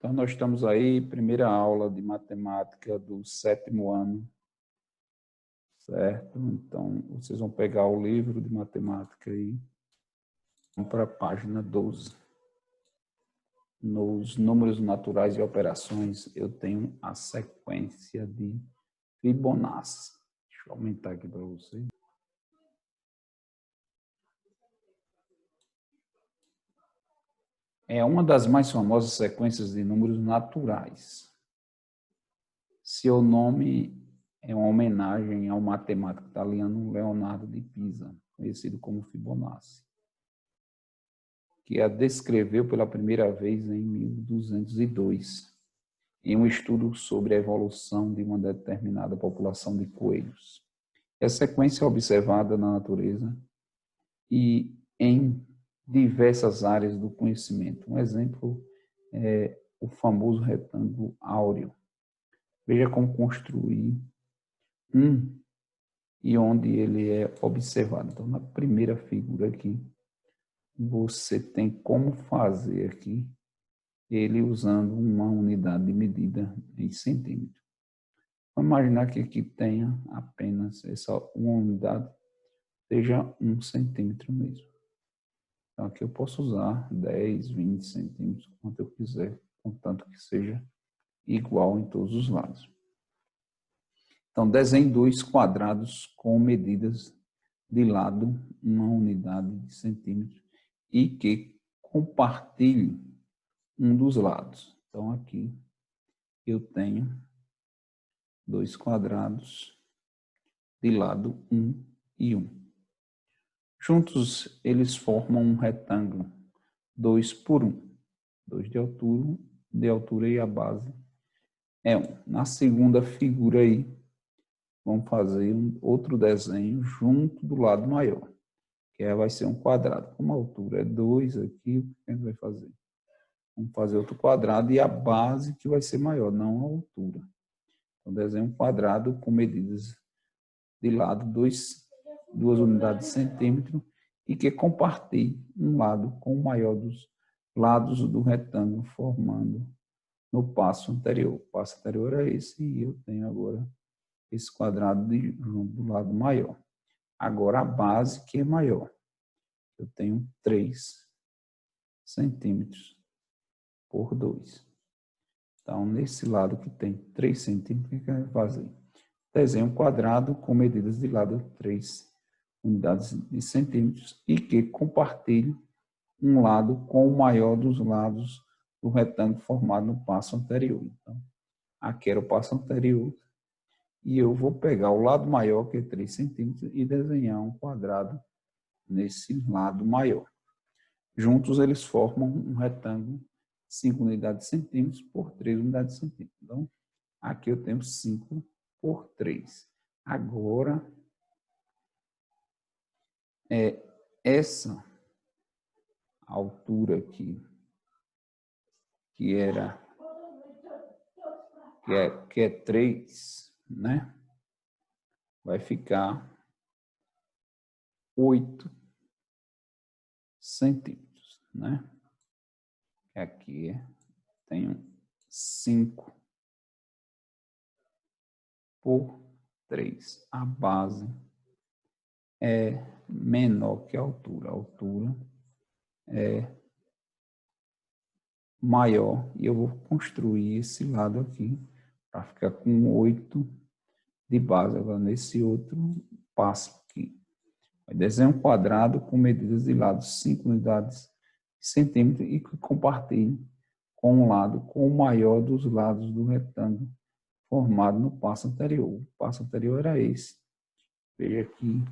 Então, nós estamos aí, primeira aula de matemática do 7º ano, certo? Então, vocês vão pegar o livro de matemática aí, vamos para a página 12. Nos números naturais e operações, eu tenho a sequência de Fibonacci. Deixa eu aumentar aqui para vocês. É uma das mais famosas sequências de números naturais. Seu nome é uma homenagem ao matemático italiano Leonardo de Pisa, conhecido como Fibonacci, que a descreveu pela primeira vez em 1202, em um estudo sobre a evolução de uma determinada população de coelhos. Essa sequência é observada na natureza e em diversas áreas do conhecimento. Um exemplo é o famoso retângulo áureo. Veja como construir e onde ele é observado. Então, na primeira figura aqui, você tem como fazer aqui ele usando uma unidade de medida em centímetro. Vamos imaginar que aqui tenha apenas essa uma unidade, seja 1 centímetro mesmo. Então, aqui eu posso usar 10, 20 centímetros, quanto eu quiser, contanto que seja igual em todos os lados. Então, desenhe 2 quadrados com medidas de lado, uma unidade de centímetro, e que compartilhe um dos lados. Então, aqui eu tenho 2 quadrados de lado 1 e 1. Juntos, eles formam um retângulo, 2 por 1. 2 de altura e a base é 1. Na segunda figura aí, vamos fazer outro desenho junto do lado maior, que vai ser um quadrado. Como a altura é 2 aqui, o que a gente vai fazer? Vamos fazer outro quadrado e a base que vai ser maior, não a altura. Então, desenho um quadrado com medidas de lado 2 unidades de centímetro e que compartilhe um lado com o maior dos lados do retângulo, formando no passo anterior. O passo anterior é esse e eu tenho agora esse quadrado do lado maior. Agora a base que é maior. Eu tenho 3 centímetros por 2. Então, nesse lado que tem 3 centímetros, o que eu vou fazer? Desenho um quadrado com medidas de lado 3 unidades de centímetros e que compartilhe um lado com o maior dos lados do retângulo formado no passo anterior. Então, aqui era o passo anterior e eu vou pegar o lado maior, que é 3 centímetros, e desenhar um quadrado nesse lado maior. Juntos, eles formam um retângulo 5 unidades de centímetros por 3 unidades de centímetros. Então, aqui eu tenho 5 por 3. Agora, essa altura aqui, que é 3, né? Vai ficar 8 centímetros, né? Aqui tenho 5 por 3. A base é menor que a altura. A altura é maior e eu vou construir esse lado aqui para ficar com 8 de base. Agora, nesse outro passo aqui, vai desenhar um quadrado com medidas de lado 5 unidades de centímetro e que compartilhe com um lado com o maior dos lados do retângulo formado no passo anterior. O passo anterior era esse. Veja que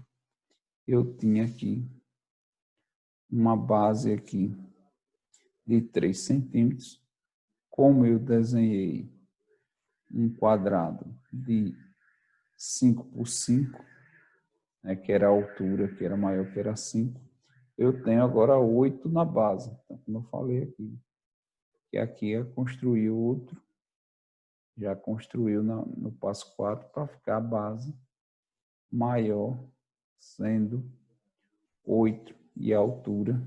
eu tinha aqui uma base aqui de 3 centímetros. Como eu desenhei um quadrado de 5 por 5, né, que era a altura, que era maior que era 5, eu tenho agora 8 na base. Então, como eu falei aqui, que aqui é construir outro, já construiu no passo 4 para ficar a base maior, sendo 8, e a altura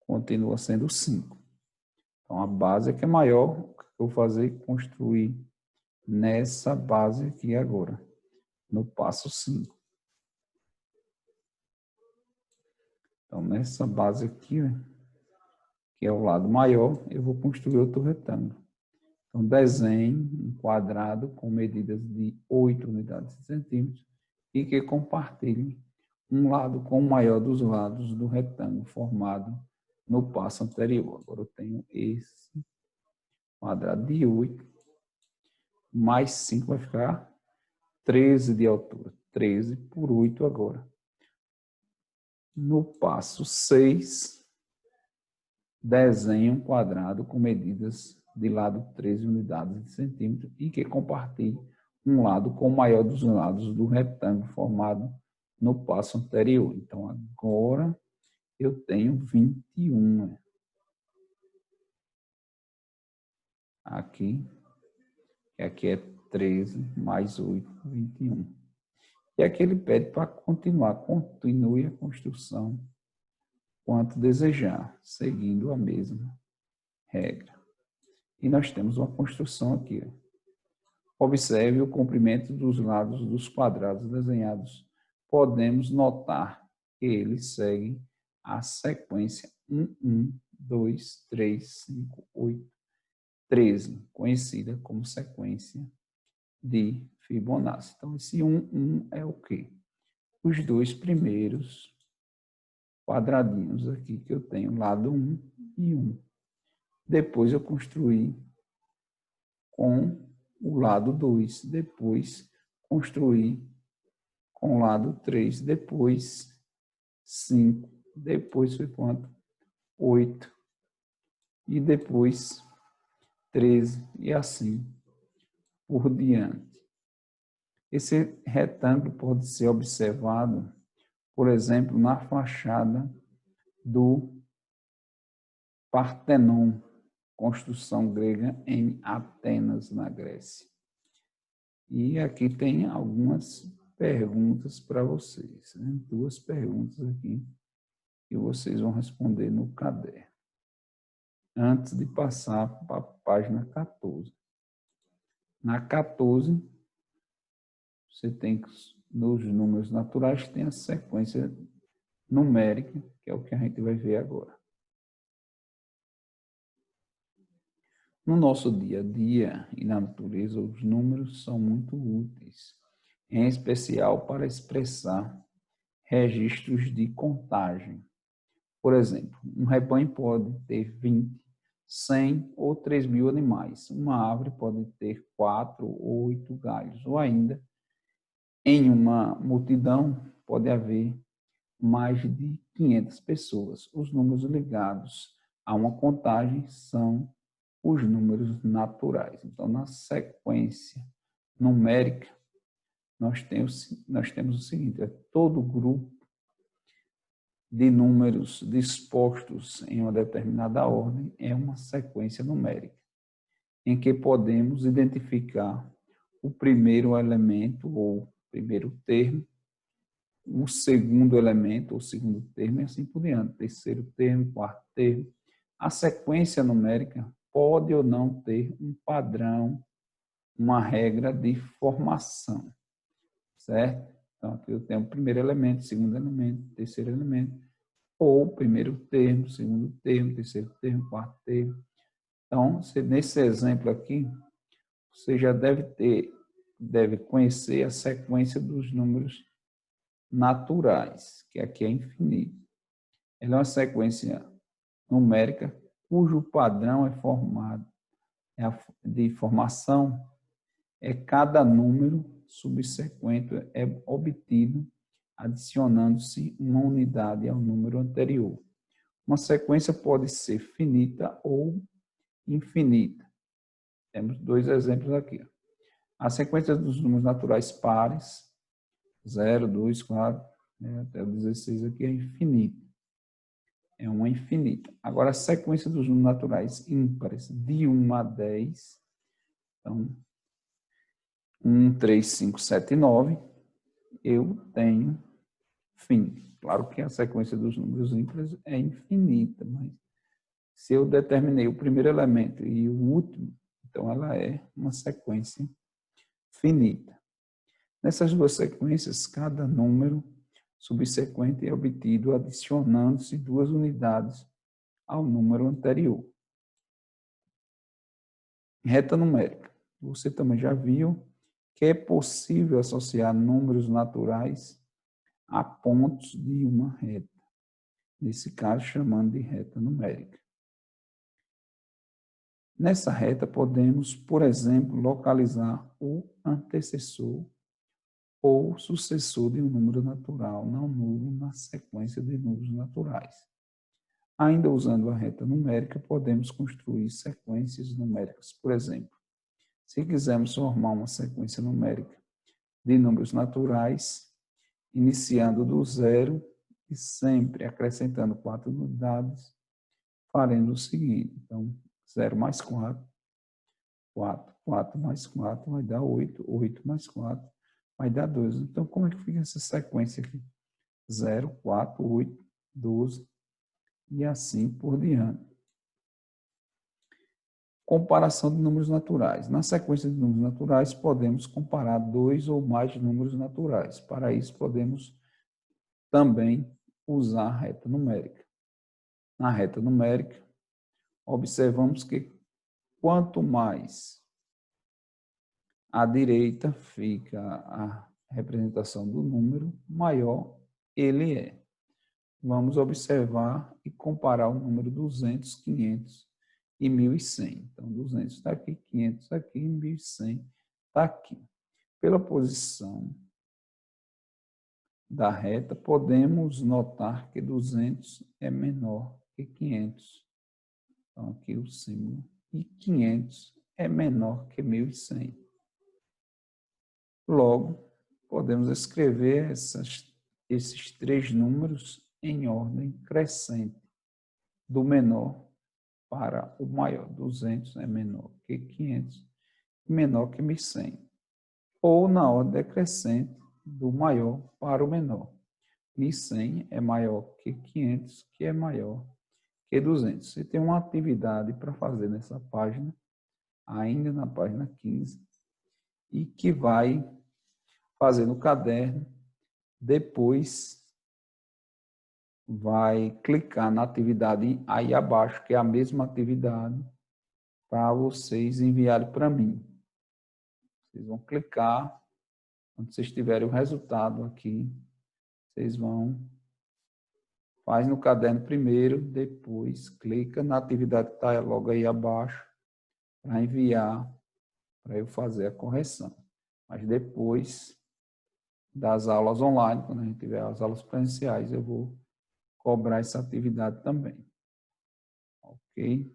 continua sendo 5. Então, a base aqui é maior, o que eu vou fazer? Construir nessa base aqui agora, no passo 5. Então, nessa base aqui, que é o lado maior, eu vou construir outro retângulo. Então, desenhe um quadrado com medidas de 8 unidades de centímetros e que compartilhe um lado com o maior dos lados do retângulo formado no passo anterior. Agora eu tenho esse quadrado de 8, mais 5 vai ficar 13 de altura. 13 por 8 agora. No passo 6, desenhe um quadrado com medidas de lado 13 unidades de centímetro e que compartilhe um lado com o maior dos lados do retângulo formado no passo anterior. Então, agora eu tenho 21. Aqui é 13 mais 8, 21. E aqui ele pede para continuar. Continue a construção quanto desejar, seguindo a mesma regra. E nós temos uma construção aqui. Observe o comprimento dos lados dos quadrados desenhados. Podemos notar que eles seguem a sequência 1, 1, 2, 3, 5, 8, 13, conhecida como sequência de Fibonacci. Então, esse 1, 1 é o quê? Os dois primeiros quadradinhos aqui que eu tenho, lado 1 e 1. Depois eu construí com o lado 2, depois construí com o lado 3, depois 5, depois foi quanto? 8, e depois 13, e assim por diante. Esse retângulo pode ser observado, por exemplo, na fachada do Partenon, construção grega em Atenas, na Grécia. E aqui tem algumas perguntas para vocês, né? 2 perguntas aqui que vocês vão responder no caderno, antes de passar para a página 14. Na 14, você tem que, nos números naturais, tem a sequência numérica, que é o que a gente vai ver agora. No nosso dia a dia e na natureza, os números são muito úteis, em especial para expressar registros de contagem. Por exemplo, um rebanho pode ter 20, 100 ou 3.000 animais. Uma árvore pode ter 4 ou 8 galhos. Ou ainda, em uma multidão, pode haver mais de 500 pessoas. Os números ligados a uma contagem são os números naturais. Então, na sequência numérica, nós temos o seguinte: todo grupo de números dispostos em uma determinada ordem é uma sequência numérica, em que podemos identificar o primeiro elemento ou primeiro termo, o segundo elemento ou segundo termo e assim por diante, terceiro termo, quarto termo. A sequência numérica pode ou não ter um padrão, uma regra de formação, certo? Então, aqui eu tenho o primeiro elemento, segundo elemento, terceiro elemento, ou primeiro termo, segundo termo, terceiro termo, quarto termo. Então, nesse exemplo aqui, você já deve conhecer a sequência dos números naturais, que aqui é infinito. Ela é uma sequência numérica cujo padrão de formação é cada número subsequente é obtido adicionando-se uma unidade ao número anterior. Uma sequência pode ser finita ou infinita. Temos 2 exemplos aqui. A sequência dos números naturais pares, 0, 2, 4, até o 16 aqui é infinita. É uma infinita. Agora, a sequência dos números naturais ímpares, de 1 a 10, então, 1, 3, 5, 7, 9, eu tenho fim. Claro que a sequência dos números ímpares é infinita, mas Se eu determinei o primeiro elemento e o último, então ela é uma sequência finita. Nessas duas sequências, cada número subsequente é obtido adicionando-se 2 unidades ao número anterior. Reta numérica. Você também já viu que é possível associar números naturais a pontos de uma reta. Nesse caso, chamando de reta numérica. Nessa reta, podemos, por exemplo, localizar o antecessor ou sucessor de um número natural não nulo na sequência de números naturais. Ainda usando a reta numérica, podemos construir sequências numéricas. Por exemplo, se quisermos formar uma sequência numérica de números naturais, iniciando do zero e sempre acrescentando 4 unidades, faremos o seguinte. Então, 0 mais 4, 4, 4 mais 4 vai dar 8, 8 mais 4 vai dar 12. Então, como é que fica essa sequência aqui? 0, 4, 8, 12 e assim por diante. Comparação de números naturais. Na sequência de números naturais, podemos comparar 2 ou mais números naturais. Para isso, podemos também usar a reta numérica. Na reta numérica, observamos que quanto mais à direita fica a representação do número, maior ele é. Vamos observar e comparar o número 200, 500 e 1.100. Então, 200 está aqui, 500 está aqui, 1.100 está aqui. Pela posição da reta, podemos notar que 200 é menor que 500. Então, aqui o símbolo. E 500 é menor que 1.100. Logo, podemos escrever esses 3 números em ordem crescente, do menor para o maior. 200 é menor que 500 e menor que 1.100. Ou na ordem decrescente, do maior para o menor. 1.100 é maior que 500, que é maior que 200. Você tem uma atividade para fazer nessa página, ainda na página 15, e que vai fazer no caderno, depois vai clicar na atividade aí abaixo, que é a mesma atividade, para vocês enviarem para mim. Vocês vão clicar, quando vocês tiverem o resultado aqui, vocês vão, faz no caderno primeiro, depois clica na atividade que está logo aí abaixo, para enviar, para eu fazer a correção. Mas depois das aulas online, quando a gente tiver as aulas presenciais, eu vou cobrar essa atividade também. Ok?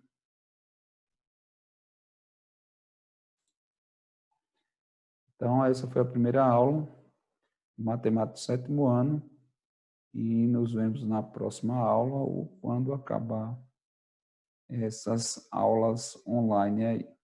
Então, essa foi a primeira aula de matemática do 7º ano e nos vemos na próxima aula ou quando acabar essas aulas online aí.